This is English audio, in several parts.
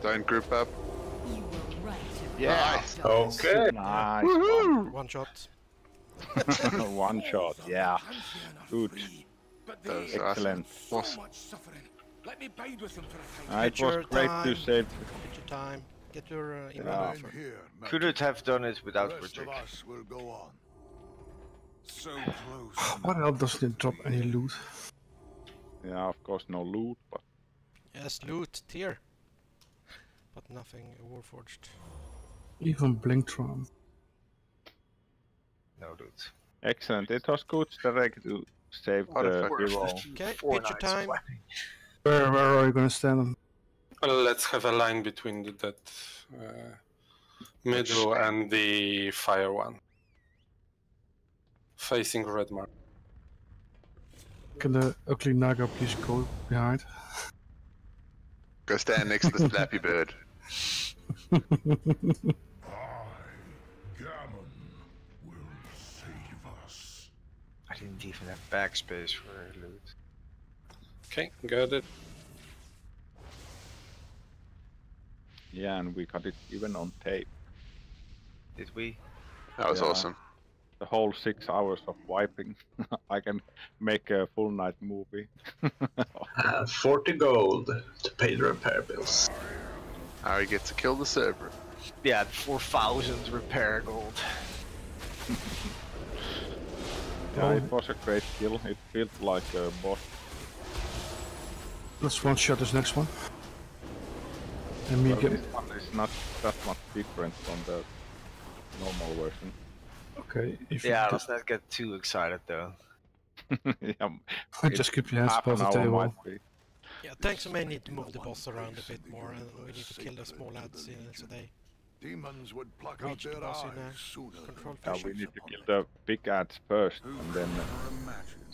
Don't group up. Yeah. Nice. Okay. Nice. Woohoo! One shot. One shot. Yeah. Good. That was Excellent. awesome. It was great to save. Get your time. Get your Yeah. Couldn't have done it without Rest of Richard. us will go on. So close. What else doesn't it drop any loot? Yeah, of course no loot, but yes, loot tier, but nothing warforged. Even Blinktron. No loot. excellent. It was good direct to save What a the fuck. hero. Okay, Four picture nights time. away. Where are you gonna stand? Well, let's have a line between that middle and the fire one. Facing red mark. Can the ugly Naga please go behind? Go stand next to the Flappy Bird. Gammon will save us. I didn't even have backspace for loot. Okay, got it. Yeah, and we got it even on tape. Did we? That was Yeah. awesome. The whole 6 hours of wiping. I can make a full night movie. 40 gold to pay the repair bills. How he gets to kill the server. Yeah, 4,000 repair gold. Yeah, it was a great kill. It felt like a boss. Let's one shot this next one. And me Well, get. this one is not that much different from the normal version. Okay. If Yeah, you let's not get too excited though. Yeah, just keep your hands half above an the hour table. might be. Yeah, tanks may need to move the boss around a bit more, and we need to kill the small lads so they Demons would pluck out reach the their boss eyes in a sooner controlled Yeah, fashion. we need to kill the big ads first, and then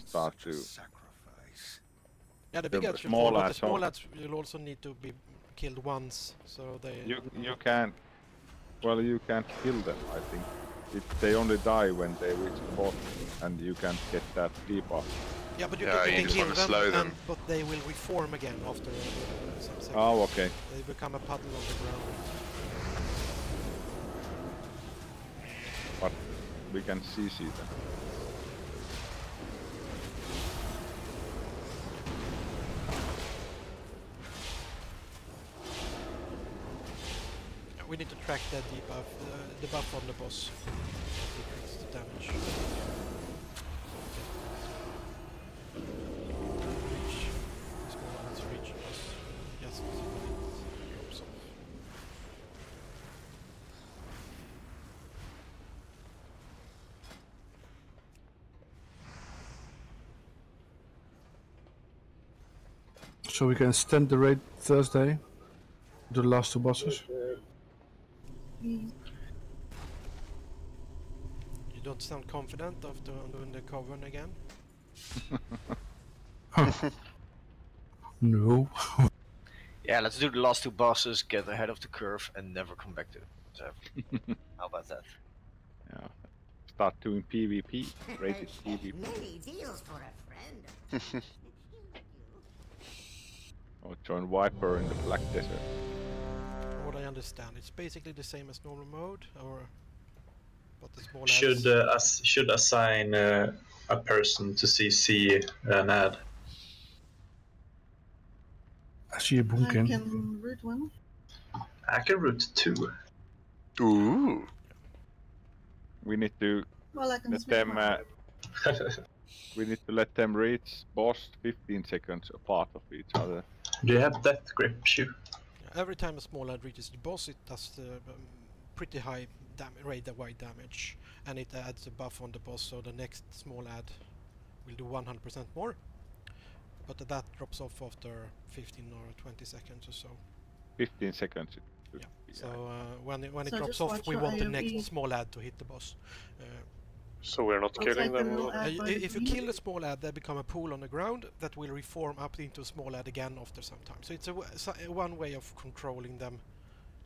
start to. sacrifice. Yeah, the the big ads will small fall, but the lads small are- lads will also need to be killed once, so they... You can't. Well, you can't kill them. I think they only die when they reach the boss, and you can't get that debuff. Yeah, but you Yeah, can you just kill wanna them, slow them. but they will reform again after some seconds. Oh, okay. They become a puddle on the ground. But we can CC them. Yeah, we need to track that debuff on the boss. Decrease the damage. Reach. Small ones reach us. Yes, it drops off. So we can extend the raid Thursday. Do the last two bosses. You don't sound confident after doing the Cavern again? No. Yeah, let's do the last two bosses, get ahead of the curve, and never come back to it. So, how about that? Yeah. Start doing PvP. Rated PvP. Many deals for a friend. Or join Viper in the Black Desert. From what I understand, it's basically the same as normal mode, or... But the small Should assign a person to CC an ad. I see a boom I can. can root one. I can route 2. Ooh. We need to Well, I can let switch them. one. We need to let them reach boss 15 seconds apart of each other. Do you have death grip shoe? Every time a small lad reaches the boss, it does pretty high raid-wide damage, and it adds a buff on the boss, so the next small lad will do 100% more. But that drops off after 15 or 20 seconds or so. 15 seconds. It should Yeah. be, So when it So drops just off, watch we your want the AoE. next small lad to hit the boss. So we're not I'll killing take the them? little or- ad by the If you beginning. kill a small lad, they become a pool on the ground that will reform up into a small lad again after some time. So it's one way of controlling them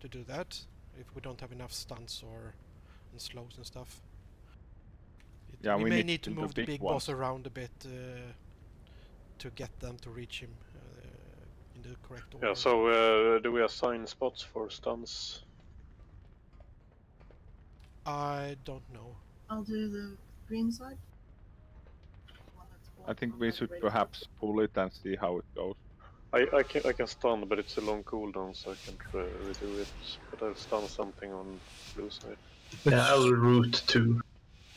to do that, if we don't have enough stunts and slows and stuff. Yeah, we we may need need to the move the big big boss ones. around a bit to get them to reach him in the correct order. Yeah, so do we assign spots for stuns? I don't know. I'll do the green side. I think we should perhaps pull it and see how it goes. I can stun, but it's a long cooldown, so I can't redo it. But I'll stun something on blue side. Yeah, I will root 2.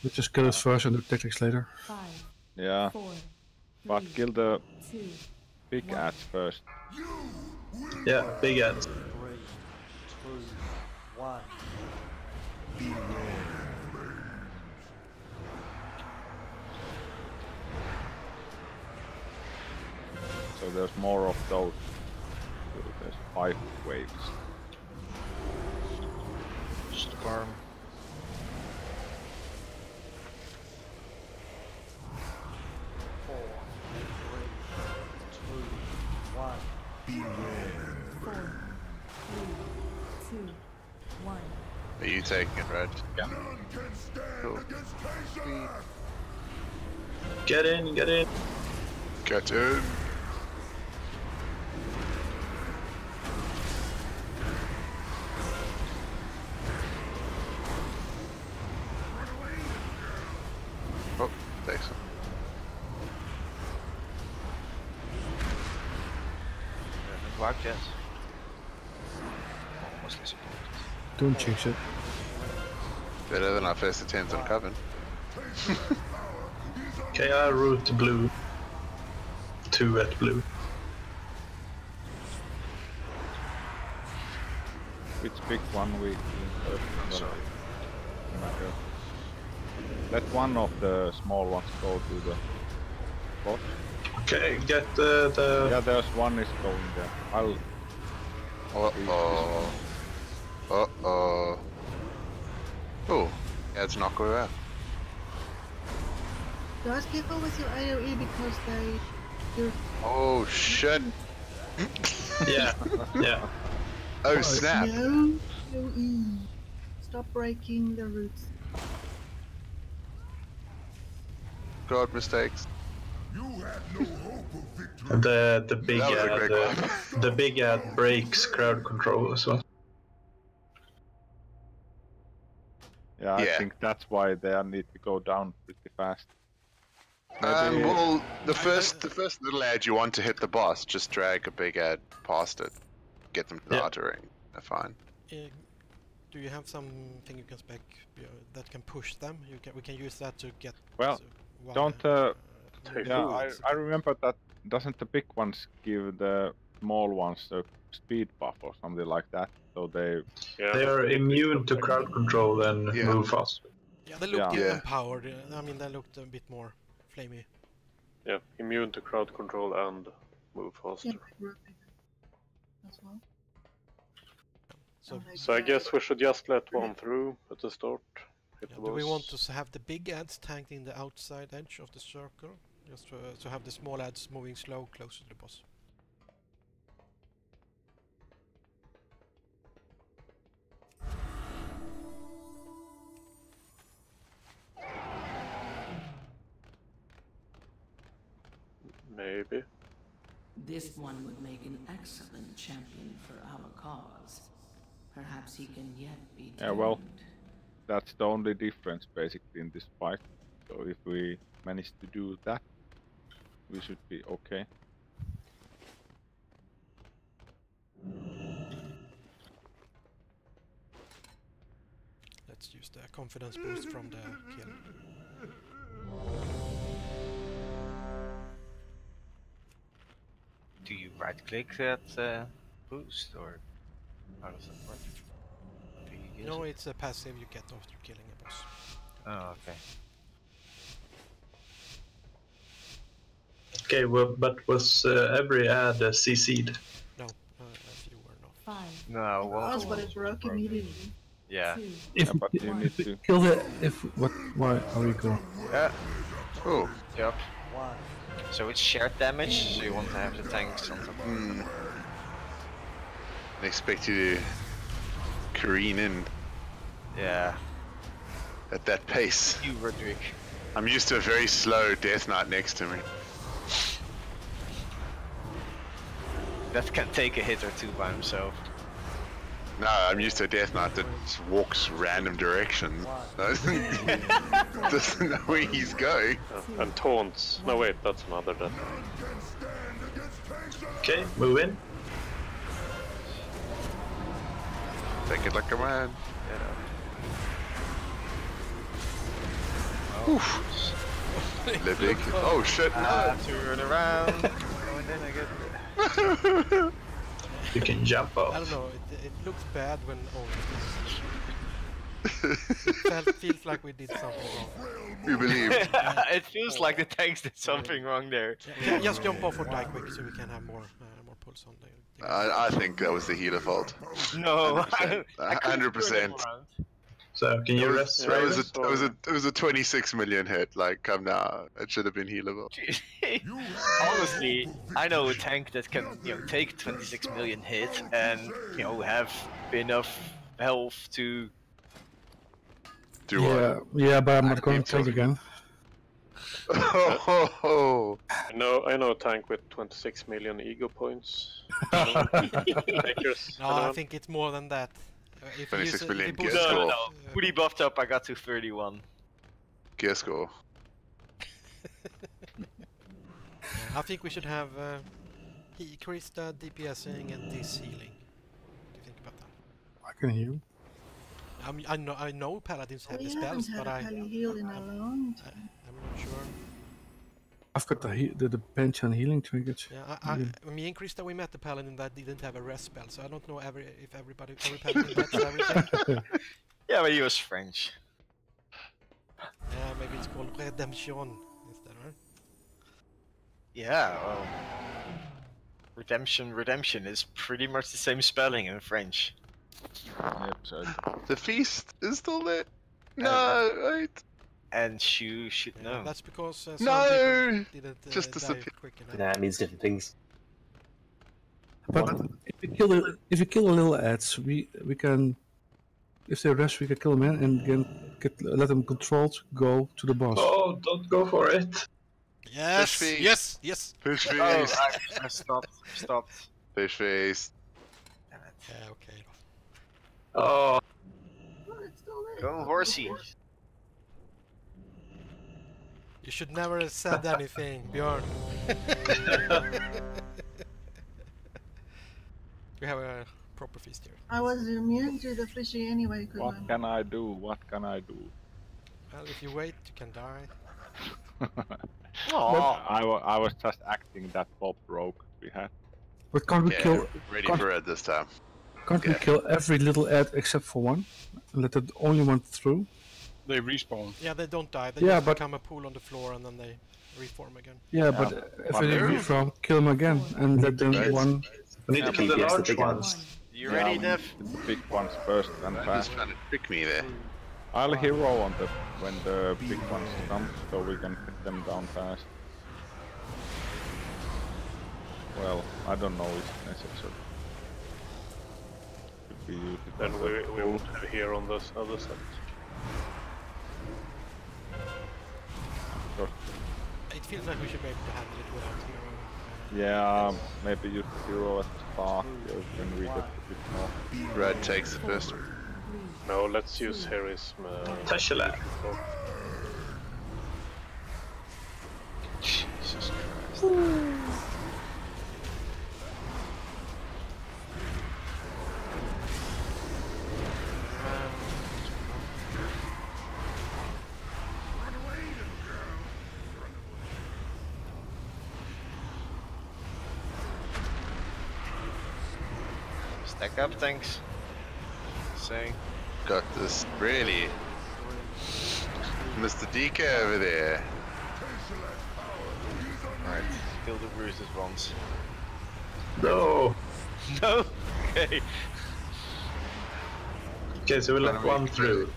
Let's just kill it first and do tactics later. 5, Yeah, 4, but 3, kill the 2, big ads first. Yeah, big ads. 3, 2, 1. So there's more of those. So there's 5 waves. Storm. Are you taking it, Red? Yeah. Cool. Get in, get in. Get in. Oh, thanks. Black Jets. Mostly supported. Don't jinx it. Better than our first attempt on Coven. Okay, I root blue. 2 at blue. Which big one we first? Matter. Let one of the small ones go to the boss. Okay, get the... Yeah, there's one is going there. I'll... Uh-oh. Uh-oh. Oh, yeah, it's not going well. Guys, careful with your AoE because you're... Oh, shit. Yeah, yeah. Oh, snap. No AoE. Stop breaking the roots. God, mistakes. The big That was a great ad, the big ad breaks crowd control as well. Yeah, I think that's why they need to go down pretty fast. Well, the first little ad you want to hit the boss, just drag a big ad past it, get them to the outer ring. They're fine. Do you have something you can spec that can push them? We can use that to get. Well, don't. Yeah, I remember that. Doesn't the big ones give the small ones a speed buff or something like that? So they. Yeah, they are immune to crowd control and move fast. Yeah, they looked empowered. I mean, they looked a bit more flamey. Yeah, immune to crowd control and move faster. Yeah, as well. So I guess we should just let one through at the start. Hit the Do boss. we want to have the big ads tanked in the outside edge of the circle? Just to have the small ads moving slow closer to the boss. Maybe. This one would make an excellent champion for our cause. Perhaps he can yet be Yeah, well, that's the only difference basically in this fight. So if we manage to do that, we should be okay. Let's use the confidence boost from the kill. Do you right click that boost or how does that work? Do you use No, it? it's a passive you get after killing a boss. Oh, okay. Okay, well, but was every ad CC'd? No, a few were not. 5. No, well, But it broke immediately. yeah. If but you need to kill the why are we go? Yeah. Oh. Yep. So it's shared damage, so you want to have the tanks on top of it. I expect you to careen in. Yeah. At that pace. You, Roderick. I'm used to a very slow Death Knight next to me. that can take a hit or two by himself. No, I'm used to a Death Knight that just walks random directions. Doesn't know where he's going. And taunts. No wait, that's another Death Knight. Okay, move in. Take it like a man. Oh. Oof. Big. Oh shit, no! Turn around. Oh, and then I get... You can jump off. I don't know, it looks bad when all the tanks. It feels like we did something wrong. We believe. It feels like the tanks did something wrong there. Yeah, just jump off or die quick so we can have more pulse on there. I think that was the healer fault. No, 100%. So can you rest? It was a 26 million hit. Like, come now, it should have been healable. Honestly, I know a tank that can, take 26 million hit and have enough health to. Do what? Yeah, but I'm not going to take again. Oh. I know a tank with 26 million ego points. No, I think it's more than that. If 26 million gear No, score. Fully buffed up, I got to 31. Gear score. I think we should have Krista DPSing and this healing. What do you think about that? I can heal. I know paladins have the We spells, haven't but had a pally heal in a long time. I'm not sure. I've got the bench and healing trinkets. Yeah, me and Krista, we met the paladin that didn't have a rest spell, so I don't know if every paladin gets everything. Yeah, but he was French. Yeah, maybe it's called Redemption instead, right? Yeah, well, redemption is pretty much the same spelling in French. Yep, so The feast is still there. No, wait. And you should know. That's because some No! people didn't Just die disappear. quick enough. Nah, it means different things. But if you kill a little ads, we can. If they rest, we can kill them in and let them controlled go to the boss. Oh, don't go for it. Yes, Fish face. yes. Fish face. Oh, I stopped. Fish face. Damn it. Yeah, okay. Oh, Oh, it's still there. Go horsey. You should never have said anything, Björn. We have a proper feast here. I was immune to the fishy anyway. what can I do? What can I do? Well, if you wait, you can die. I was just acting that Bob broke we had. But can't we kill? Ready for it this time. Can't we kill every little ad except for one, and let the only one through? They respawn. Yeah, they don't die. They Yeah, just but- become a pool on the floor and then they reform again. Yeah, but if they reform, kill them again and let them one. we need to kill the Yes, the large big ones. You ready, Dev? The big ones first and Just fast. trying to trick me there. I'll hero on when the big ones come, so we can get them down fast. Well, I don't know if necessary. Could be used Then as we a won't have here on this other side. tool. It feels like we should be able to handle it without hero. Yeah, maybe use the hero at the start, then we get a bit more. Red takes the first. No, let's use heroism. Tashala. Jesus Christ. Stack up, thanks. Saying. Got this, really. Mr. DK over there. Alright, kill the bruises once. No. No? Okay. Okay, so we let one through.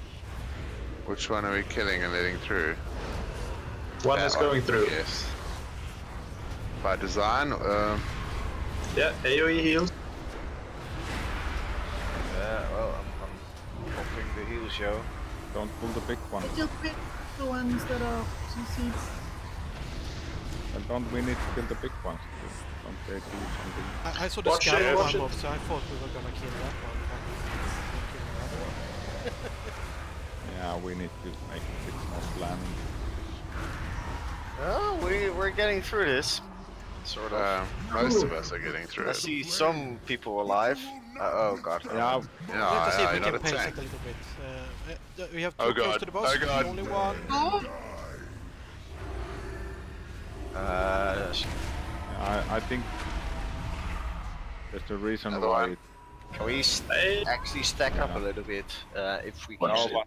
Which one are we killing and letting through? One That is going through. Yes. By design, Yeah, AoE heals. Well, I'm hoping the heal show. Don't pull the big one. Kill quick the ones that are CC. And don't we need to kill the big ones too? Don't they do something? I saw the Watch skull it, watch one it. mob, so I thought we were gonna kill that one, but we didn't kill the other one. Yeah, we need to make a bit more planning. Oh, we're getting through this. Sort of. Most of us are getting through I it. see some people alive. Oh god. Yeah, We have to see if we not can a pace tank. it a little bit. We have two Oh close god, to the boss, oh god. only one. I think there's a reason Another why. one. Can we actually stack up a little bit if we can? No,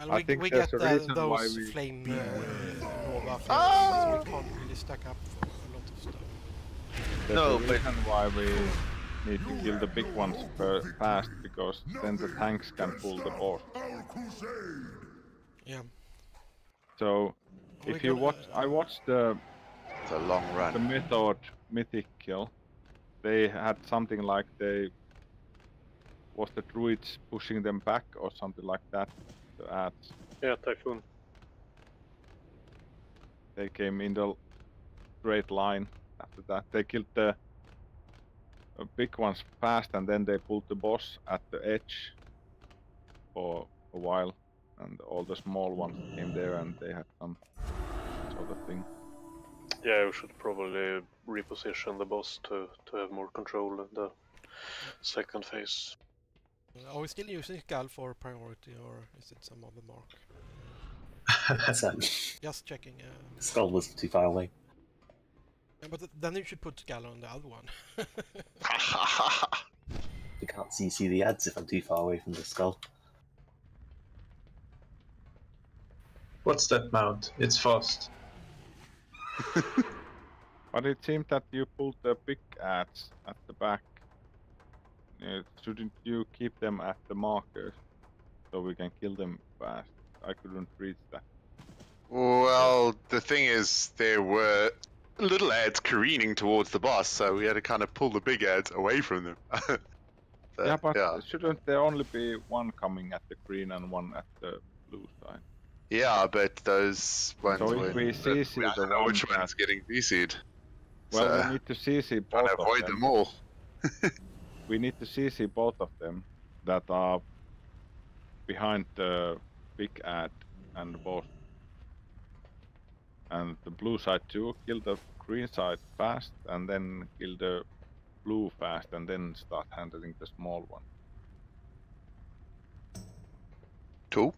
And I we think get there's a reason why those we- flame Nova flares, so we can't really stack up for a lot of stuff. There's No, a but- reason why we need to kill the big ones fast, because then the tanks can pull the boss. Yeah. So We're if you gonna- watch, I watched the It's a long run. method mythic kill. They had something like was the druids pushing them back or something like that. The ads. Yeah, Typhoon. They came in the straight line after that. They killed the big ones fast, and then they pulled the boss at the edge for a while, and all the small ones came there and they had some sort of thing. Yeah, we should probably reposition the boss to have more control in the second phase. Are we still using Skull for priority, or is it some other mark? Just checking. Skull was too far away. Yeah, but then you should put Skull on the other one. You can't see the ads if I'm too far away from the skull. What's that mount? It's fast. But it seemed that you pulled the big ads at the back. Shouldn't you keep them at the markers so we can kill them fast? I couldn't reach that. Well, the thing is, there were little ads careening towards the boss, so we had to kind of pull the big ads away from them. So, Yeah, but shouldn't there only be one coming at the green and one at the blue side? Yeah, but those ones So were... if we CC I the don't know one which one's getting VC'd. Well, So, we need to CC trying both to of avoid them all. We need to CC both of them that are behind the big ad and the boss. And the blue side too, kill the green side fast, and then kill the blue fast, and then start handling the small one. Cool.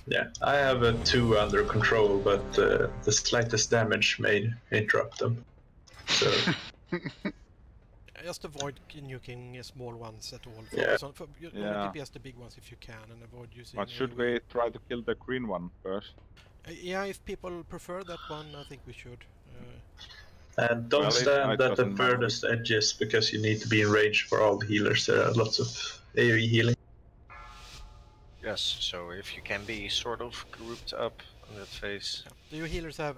Yeah, I have two under control, but the slightest damage may interrupt them. So Just avoid nuking small ones at all. Yeah. Focus on, Yeah. DPS the big ones if you can, and avoid using... But should we try to kill the green one first? Yeah, if people prefer that one, I think we should. and don't Well, stand it at the doesn't matter. furthest edges because you need to be in range for all the healers. There are lots of AoE healing. Yes, so if you can be sort of grouped up on that phase. Do your healers have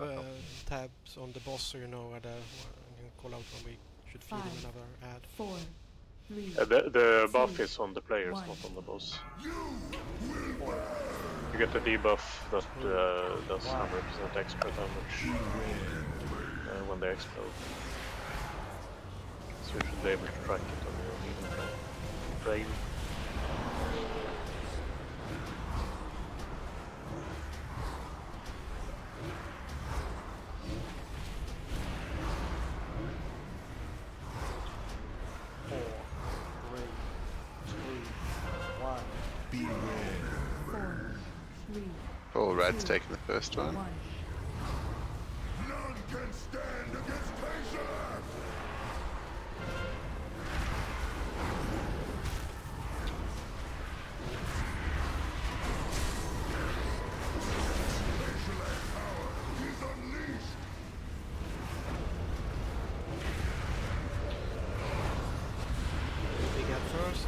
tabs on the boss, so you know where you can call out when we should feed him another ad? 4, 3. The buff is on the players, not on the boss. You get the debuff that does 100% extra damage when they explode. So you should be able to track it on your healing frame. Oh, Rad's taking the first one. None can stand against Taser! Big ad first.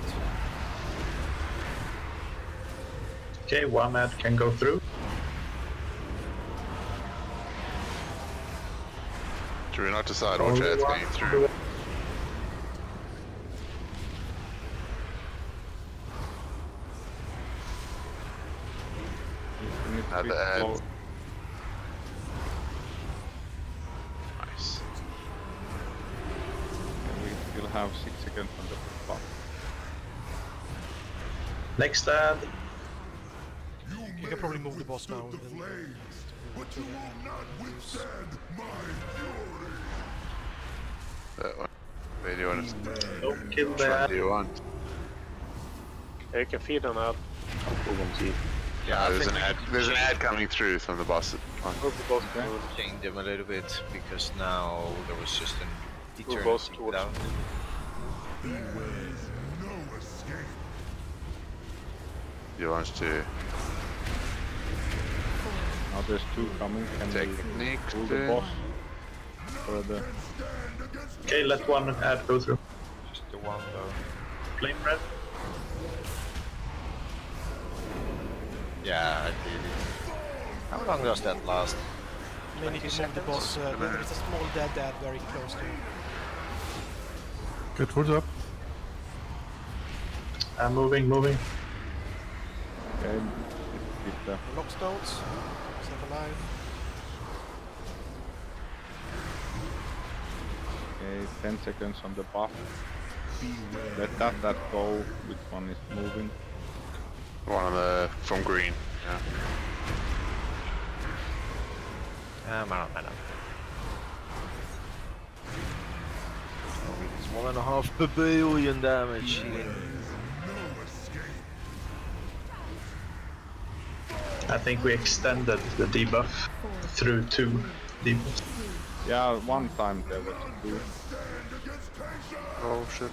Okay, one ad can go through. Do we not decide which ad's going through? Another ad. Nice. have 6 seconds on the buff. Next ad. You can probably move the boss now. That one. Where do you want to? Don't kill Which one that. do you want? Yeah, you can feed an ad. Yeah, there's an ad. There's an ad coming through from the boss. Move the boss Okay. Change them a little bit because now there was just an boss eternity towards down. You want to Now there's 2 coming. Can technique we pull the boss further? Okay, let one ad go through. Just the one though. Flame red. Yeah, I did it. How long does that last? You may need to move the boss. There is a small dead very close to you. Get wood up. I'm moving. Okay. Keep the Lockstones. Set alive. okay, 10 seconds on the buff. Let that go. Which one is moving? one on the from green. Yeah. Mana. It's 1.5 billion damage. I think we extended the debuff through 2 debuffs. Yeah, one time there was 2. Oh shit.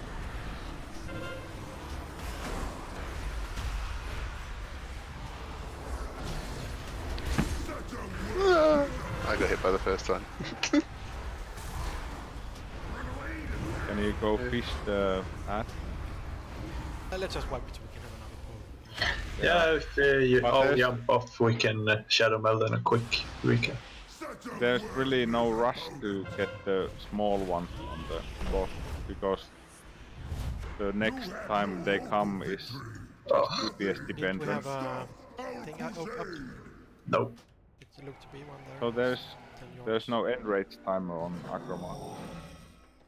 I got hit by the first one. Can you go fish the ad? Let's just wipe it so we can have another pull. Yeah, if you But all there's- jump off, we can Shadow Meld in a quick recap. There's really no rush to get the small one on the boss because the next time they come is just DPS Did we dependent. have a thing up? No. It looked to be one there. So 10 there's yards. no end rate timer on Akroma.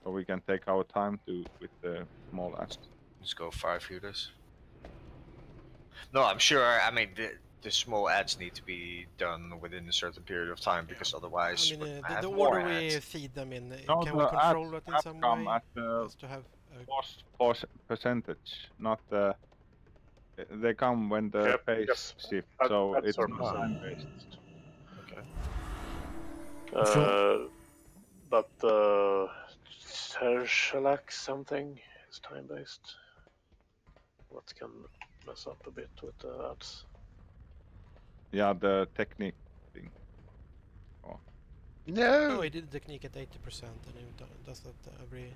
So we can take our time with the small ads. Let's go 5 healers. No, I'm sure. I mean, the small ads need to be done within a certain period of time because otherwise, I mean, I the have more order we ads. feed them in, No, can the we control ads it in some come way? at the Just to have boss percentage, not the. They come when the phase shift, so Ads it's are not time based. Okay. But Tershalac something is time based. What can mess up a bit with the ads. Yeah, the technique thing. No, he did the technique at 80% and he does that every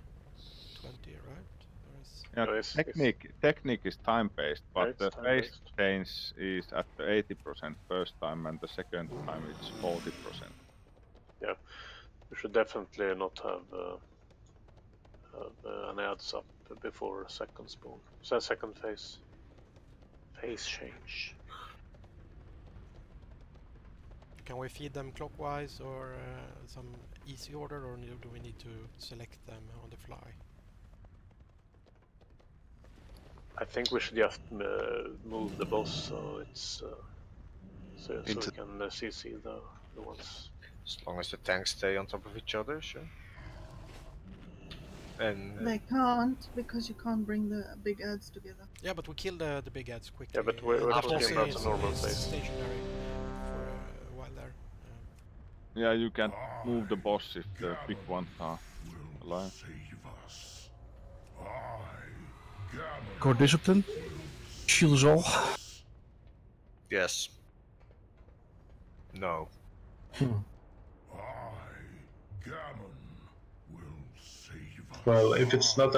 20, right? Or is... Yeah, No, technique is time based, but it's the time phase based. change is at the 80% first time, and the second time it's 40%. Yeah, we should definitely not have an ads up before second spawn. So second phase. Phase change. Can we feed them clockwise or some easy order, or do we need to select them on the fly? I think we should just move the boss so it's so we can CC the ones. As long as the tanks stay on top of each other, sure. And They can't, because you can't bring the big ads together. Yeah, but we kill the big ads quickly. Yeah, but we're the talking boss about is the normal phase. stationary for a while there. Yeah, you can move the boss if the big ones are alive. Core discipline. Shield is all. yes. No. Well, if it's not